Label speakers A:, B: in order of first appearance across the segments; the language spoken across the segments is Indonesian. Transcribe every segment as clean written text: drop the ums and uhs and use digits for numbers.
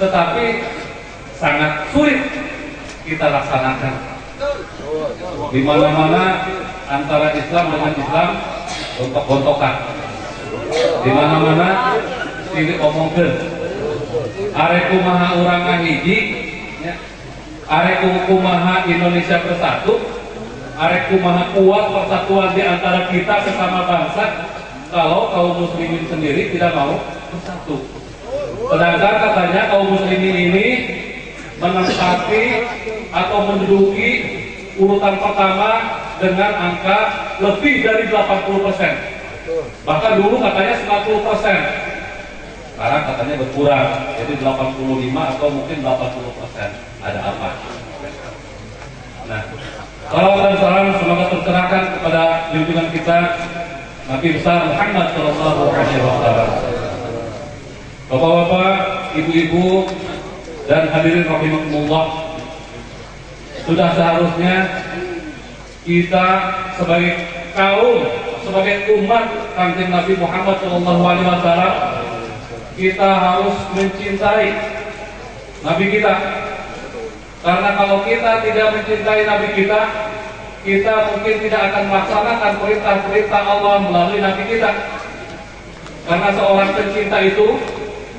A: tetapi sangat sulit kita laksanakan. Di mana-mana antara Islam dengan Islam gontok-gontokan. Di mana-mana silih omongkeun. Are kumaha urang ngahiji, are kumaha Indonesia bersatu, are kumaha kuat persatuan di antara kita sesama bangsa kalau kaum muslimin sendiri tidak mau bersatu. Sedangkan katanya kaum muslimin ini menempati atau menduduki urutan pertama dengan angka lebih dari 80%. Bahkan dulu katanya 90%. Sekarang katanya berkurang, jadi 85 atau mungkin 80%. Ada apa? Nah, salawat dan salam semoga tercerahkan kepada junjungan kita Nabi besar Muhammad Shallallahu Alaihi Wasallam. Bapak-bapak, ibu-ibu, dan hadirin rahimakumullah, sudah seharusnya kita sebagai kaum, sebagai umat Kanjeng Nabi Muhammad Shallallahu Alaihi Wasallam, kita harus mencintai Nabi kita. Karena kalau kita tidak mencintai Nabi kita, kita mungkin tidak akan melaksanakan perintah-perintah Allah melalui Nabi kita. Karena seorang pencinta itu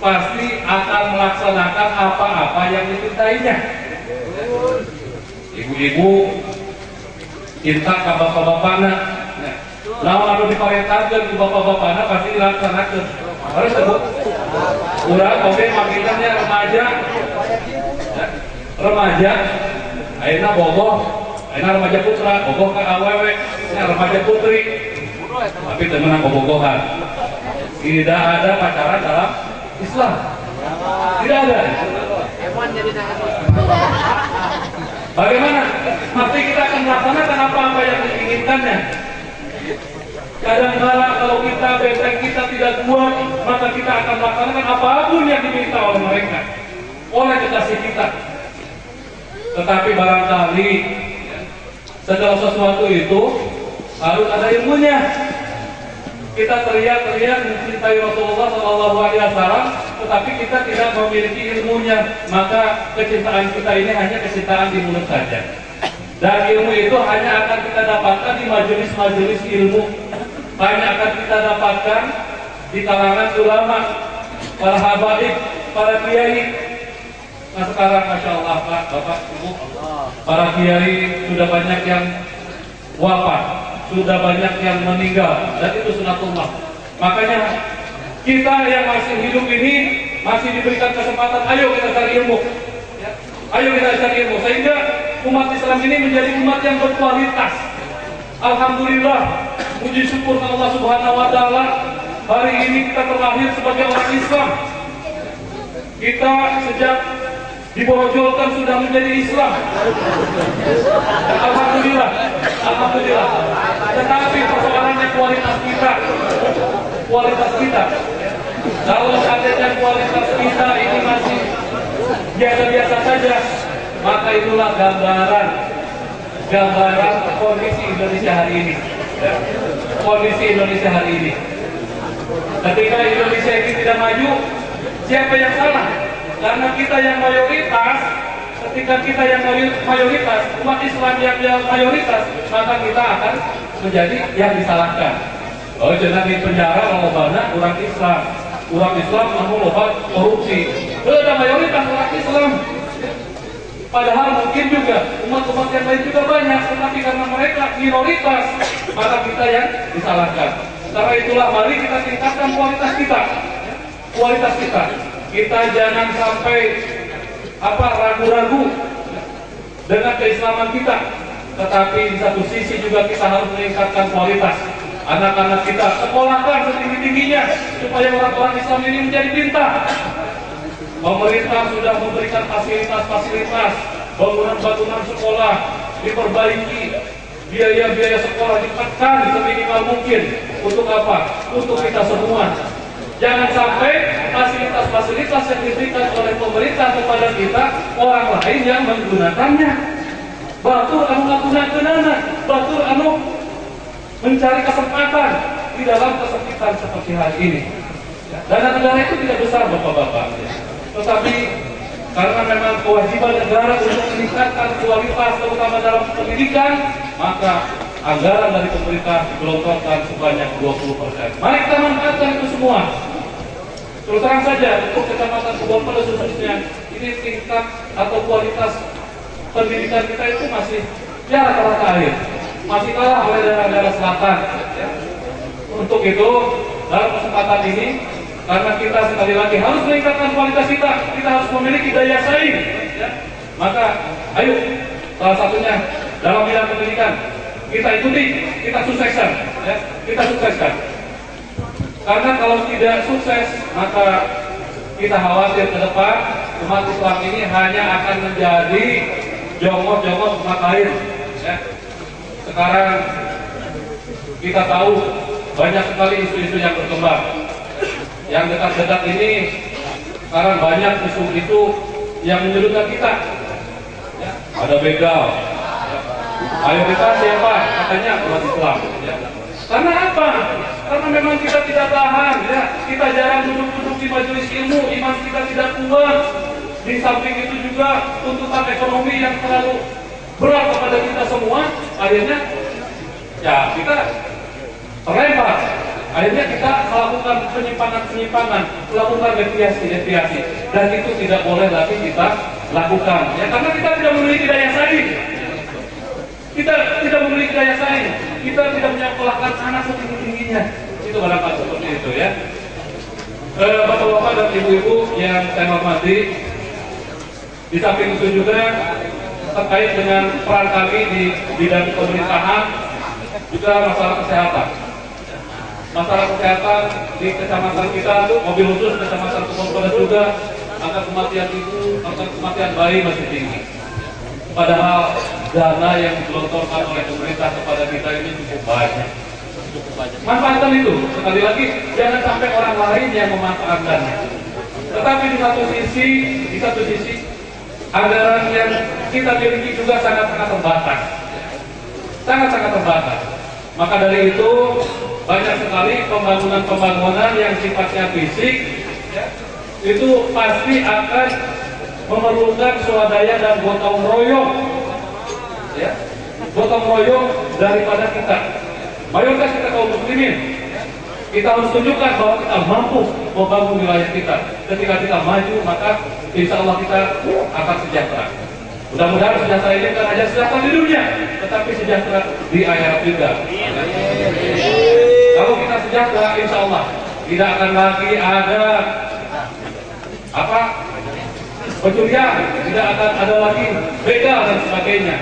A: pasti akan melaksanakan apa-apa yang dicintainya. Ibu-ibu cinta ke bapak-bapakna, lawan anu diparentakeun ku bapak-bapakna pasti dilaksanakeun. Harus sebut. Urang oge manggilnya remaja, ayeuna bogoh, ayeuna remaja putra, bogoh ka awewe, remaja putri. Tapi teu meunang bobogohan. Tidak ada pacaran dalam Islam. Tidak ada. Bagaimana? Pasti kita akan melaksanakan apa-apa yang diinginkannya. Kadang-kala kalau kita benteng kita tidak kuat, maka kita akan melaksanakan apapun yang diminta oleh mereka, oleh kekasih kita. Tetapi barangkali segala sesuatu itu harus ada ilmunya. Kita teriak-teriak mencintai Rasulullah SAW, tetapi kita tidak memiliki ilmunya, maka kecintaan kita ini hanya kecintaan di mulut saja. Dan ilmu itu hanya akan kita dapatkan di majelis-majelis ilmu, hanya akan kita dapatkan di kalangan ulama, para habaib, para kiai. Nah sekarang Masya Allah Pak, Bapak, Ibu, para kiai sudah banyak yang wafat, sudah banyak yang meninggal, dan itu sunatullah. Makanya kita yang masih hidup ini masih diberikan kesempatan, ayo kita cari ilmu, ayo kita cari ilmu, sehingga umat Islam ini menjadi umat yang berkualitas. Alhamdulillah, puji syukur kepada Allah Subhanahu Wa Taala, hari ini kita terlahir sebagai orang Islam. Kita sejak diborojolkan sudah menjadi Islam. Alhamdulillah, alhamdulillah. Tetapi persoalannya kualitas kita, kualitas kita. Kalau seandainya kualitas kita ini masih biasa-biasa saja, maka itulah gambaran kondisi Indonesia hari ini. Kondisi Indonesia hari ini. Ketika Indonesia ini tidak maju, siapa yang salah? Karena kita yang mayoritas, ketika kita yang mayoritas, umat Islam yang mayoritas, maka kita akan menjadi yang disalahkan. Oh, jangan di penjara kalau banyak orang Islam anu loba korupsi. Ada mayoritas orang Islam. Padahal mungkin juga umat-umat yang lain juga banyak, tetapi karena mereka minoritas, maka kita yang disalahkan. Karena itulah mari kita tingkatkan kualitas kita. Kualitas kita. Kita jangan sampai ragu-ragu dengan keislaman kita. Tetapi di satu sisi juga kita harus meningkatkan kualitas. Anak-anak kita sekolahkan setinggi-tingginya supaya orang-orang Islam ini menjadi pintar. Pemerintah sudah memberikan fasilitas-fasilitas, bangunan-bangunan sekolah diperbaiki, biaya-biaya sekolah ditekan seminimal mungkin. Untuk apa? Untuk kita semua. Jangan sampai fasilitas-fasilitas yang diberikan oleh pemerintah kepada kita, orang lain yang menggunakannya. Batur anu ngagunakeunana, batur anu mencari kesempatan di dalam kesempitan seperti hari ini. Dana negara itu tidak besar, bapak-bapak. Tetapi karena memang kewajiban negara untuk meningkatkan kualitas terutama dalam pendidikan, maka anggaran dari pemerintah digelontorkan sebanyak 20%. Mari kita manfaatkan itu semua. Terus terang saja untuk Kecamatan Kebonpala khususnya, ini tingkat atau kualitas pendidikan kita itu masih ya rata-rata akhir, masih kalah oleh daerah-daerah selatan. Ya. Untuk itu dalam kesempatan ini, karena kita sekali lagi harus meningkatkan kualitas kita harus memiliki daya saing. Ya. Maka ayo, salah satunya dalam bidang pendidikan kita ikuti, kita sukseskan, ya. Kita sukseskan. Karena kalau tidak sukses, maka kita khawatir ke depan umat Islam ini hanya akan menjadi jongos-jongos umat lain. Ya. Sekarang kita tahu banyak sekali isu-isu yang berkembang. Yang dekat-dekat ini sekarang banyak isu itu yang menyudutkan kita. Ya. Ada begal. Ya. Mayoritas siapa? Katanya umat Islam. Ya. Karena apa? Karena memang kita tidak tahan, ya. Kita jarang duduk-duduk di majelis ilmu, iman kita tidak kuat. Di samping itu juga tuntutan ekonomi yang terlalu berat kepada kita semua, akhirnya ya kita terlempar. Akhirnya kita melakukan penyimpangan, melakukan deviasi, dan itu tidak boleh lagi kita lakukan. Ya, karena kita tidak memiliki daya saing. Kita tidak memiliki daya saing. Kita tidak menyekolahkan anak setinggi-tingginya. Itu barangkali seperti itu, ya. Bapak-bapak dan ibu-ibu yang saya hormati, di samping itu juga terkait dengan peran kami di bidang pemerintahan, juga masalah kesehatan. Masalah kesehatan di kecamatan kita, mobil khusus kecamatan Kebonpala juga, angka kematian ibu, angka kematian bayi masih tinggi. Padahal dana yang digelontorkan oleh pemerintah kepada kita ini cukup banyak. Manfaatkan itu. Sekali lagi, jangan sampai orang lain yang memanfaatkannya. Tetapi di satu sisi, anggaran yang kita miliki juga sangat-sangat terbatas. Sangat-sangat terbatas. Maka dari itu, banyak sekali pembangunan-pembangunan yang sifatnya fisik, ya, itu pasti akan memerlukan swadaya dan gotong royong, ya, gotong royong daripada kita. Mayoritas kita kaum muslimin, kita harus tunjukkan bahwa kita mampu membangun wilayah kita. Ketika kita maju, maka insya Allah kita akan sejahtera. Mudah-mudahan sejahtera ini bukan hanya sejahtera di dunia, tetapi sejahtera di akhirat juga. Kalau kita sejahtera, insya Allah tidak akan lagi ada pencurian, tidak akan ada lagi begal dan sebagainya.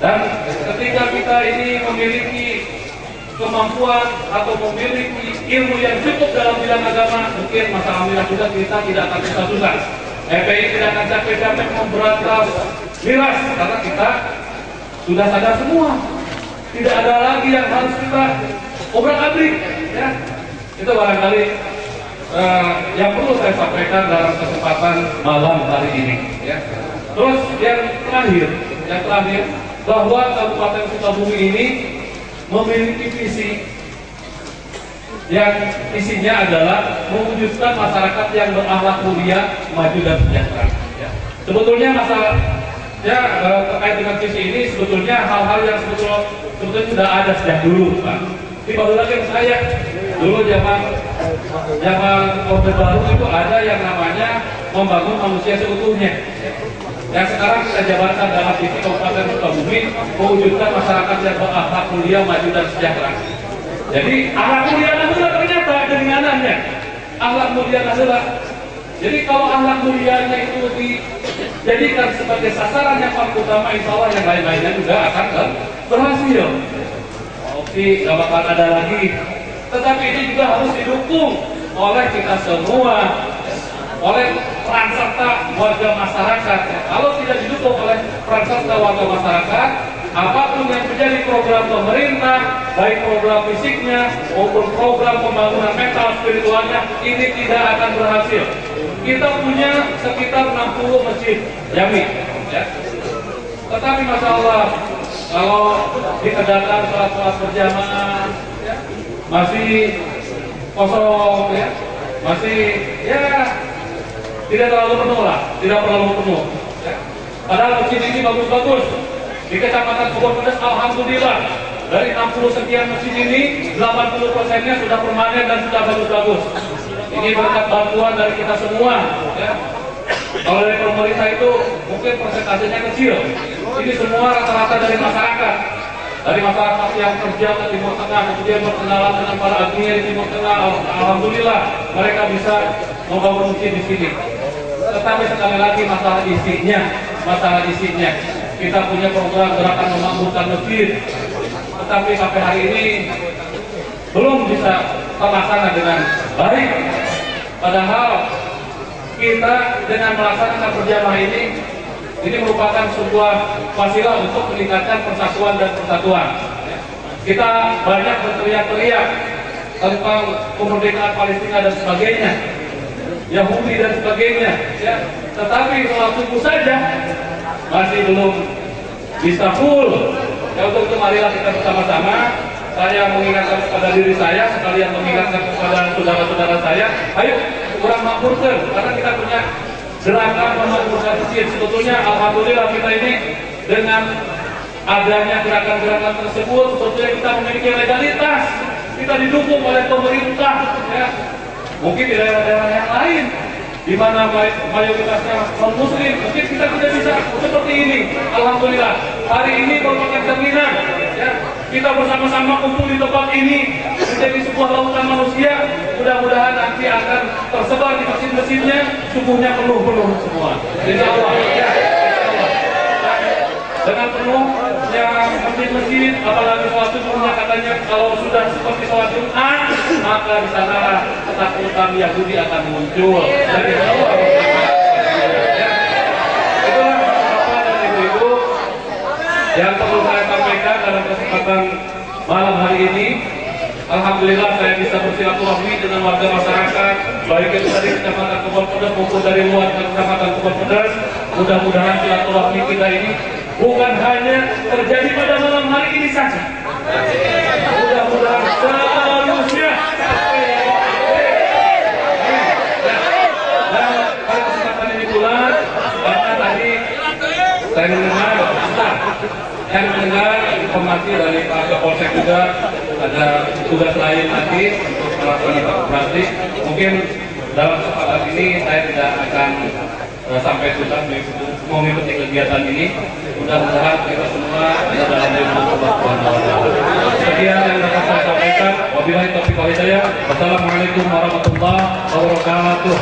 A: Dan ketika kita ini memiliki kemampuan atau memiliki ilmu yang cukup dalam bidang agama, mungkin masalah miras juga kita tidak akan susah-susah. FPI tidak akan capek-capek memberantas miras karena kita sudah sadar semua. Tidak ada lagi yang harus kita obrak-abrik, ya. Itu barangkali yang perlu saya sampaikan dalam kesempatan malam hari ini, ya. Terus yang terakhir bahwa Kabupaten Sukabumi ini memiliki visi yang isinya adalah mewujudkan masyarakat yang berakhlak mulia, maju dan sejahtera. Ya. Sebetulnya terkait dengan visi ini sebetulnya hal-hal yang sebetulnya sudah ada sejak dulu, Pak. Ini baru lagi yang saya dulu zaman Orde Baru itu ada yang namanya membangun manusia seutuhnya. Yang sekarang kita jabarkan dalam visi Kabupaten Sukabumi mewujudkan masyarakat yang berakhlak mulia, maju dan sejahtera. Jadi akhlak mulia adalah ternyata kedenganannya akhlak mulia adalah. Jadi kalau akhlak mulianya itu dijadikan sebagai sasaran yang paling utama, insya Allah yang lain-lainnya juga akan berhasil. Opsi gak bakal ada lagi. Tetapi ini juga harus didukung oleh kita semua, oleh peran serta warga masyarakat. Kalau tidak didukung oleh peran serta warga masyarakat, apapun yang menjadi program pemerintah, baik program fisiknya maupun program pembangunan mental spiritualnya, ini tidak akan berhasil. Kita punya sekitar 60 masjid jami, ya. Tetapi masya Allah, kalau dikerjakan sholat berjamaah, ya, masih kosong, ya, masih ya tidak terlalu penuh lah, tidak terlalu penuh. Ya. Padahal masjid ini bagus-bagus. Di Kecamatan Kebon Pedas, alhamdulillah dari 60 sekian masjid ini 80%-nya sudah permanen dan sudah bagus-bagus. Ini berkat bantuan dari kita semua. Ya. Kalau dari pemerintah itu mungkin persentasenya kecil. Ini semua rata-rata dari masyarakat. Dari masyarakat yang kerja ke Timur Tengah, kemudian berkenalan dengan para agninya di Timur Tengah, alhamdulillah mereka bisa membangun masjid di sini. Tetapi sekali lagi masalah isinya, kita punya program gerakan memakmurkan masjid, tetapi sampai hari ini belum bisa terlaksana dengan baik. Padahal kita dengan melaksanakan berjamaah ini merupakan sebuah wasilah untuk meningkatkan persatuan dan persatuan. Kita banyak berteriak-teriak tentang kemerdekaan Palestina dan sebagainya, Yahudi dan sebagainya, ya. Tetapi kalau tunggu saja masih belum bisa full. Ya, untuk itu marilah kita bersama-sama. Saya mengingatkan kepada diri saya, sekalian mengingatkan kepada saudara-saudara saya, ayo kurang makmurkan, karena kita punya gerakan memakmurkan masjid. Sebetulnya alhamdulillah kita ini dengan adanya gerakan-gerakan tersebut sebetulnya kita memiliki legalitas, kita didukung oleh pemerintah, ya. Mungkin di daerah-daerah yang lain di mana mayoritasnya non muslim mungkin kita tidak bisa seperti ini. Alhamdulillah hari ini merupakan cerminan, ya. Kita bersama-sama kumpul di tempat ini menjadi sebuah lautan manusia. Mudah-mudahan nanti akan tersebar di masjid-masjidnya, subuhnya penuh semua. Insya Allah, ya. Dengan penuhnya masjid-masjid, apalagi sholat subuhnya katanya kalau sudah seperti sholat Jumat, maka di sana ketakutan Yahudi akan muncul. Jadi Allah, ya. Itulah Bapak dan Ibu-ibu yang perlu saya sampaikan dalam kesempatan malam hari ini. Alhamdulillah saya bisa bersilaturahmi dengan warga masyarakat, baik itu dari Kecamatan Kebon Pedas maupun dari luar Kecamatan Kebon Pedas. Mudah-mudahan silaturahmi kita ini bukan hanya terjadi pada malam hari ini saja. Mudah-mudahan seterusnya. Dan pada kesempatan ini pula, karena tadi saya mendengar informasi dari Pak Kapolsek juga ada tugas lain nanti untuk melakukan operasi. Mungkin dalam kesempatan ini saya tidak akan sampai tuntas mengikuti kegiatan ini. Mudah-mudahan kita semua ada dalam lindungan Allah Subhanahu wa Ta'ala. Sekian yang dapat saya sampaikan. Wabillahi taufiq wal hidayah. Wassalamualaikum warahmatullahi wabarakatuh.